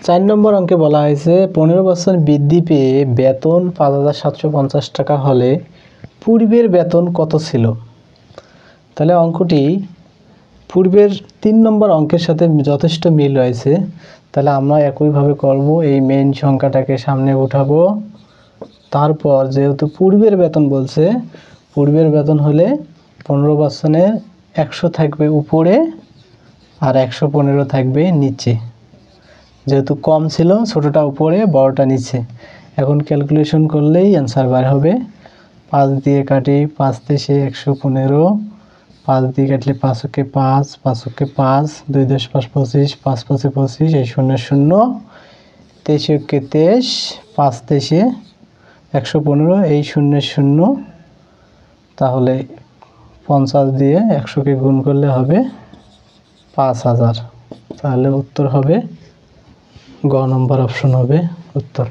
4 নম্বর অঙ্কে বলা হয়েছে 15% বৃদ্ধি পেয়ে বেতন 5,750 টাকা হলে পূর্বের বেতন কত ছিল। তাহলে অঙ্কটি পূর্বের 3 নম্বর অঙ্কের সাথে যথেষ্ট মিল রয়েছে। তাহলে আমরা একইভাবে করব, এই মেইন সংখ্যাটাকে সামনে উঠাবো। তারপর যেহেতু পূর্বের বেতন বলছে, পূর্বের বেতন হলে 15%-এ 100 থাকবে উপরে আর 115 থাকবে নিচে। যেহেতু কম ছিল, ছোটটা উপরে বড়টা নিচে। এখন ক্যালকুলেশন করলেই অ্যান্সার বার হবে। 5 দিয়ে কাটি, 5 তেশে 115, 5 দিয়ে কাটলে 5 ওকে 5, 5 ওকে 5, 2 10 5 25, 5 5 25, এই 0 0, 23 ওকে 23, 5 তেশে 115, এই 0 0, তাহলে 50 দিয়ে 100কে গুণ করলে হবে 5000। তাহলে উত্তর হবে গ নম্বর অপশন হবে উত্তর।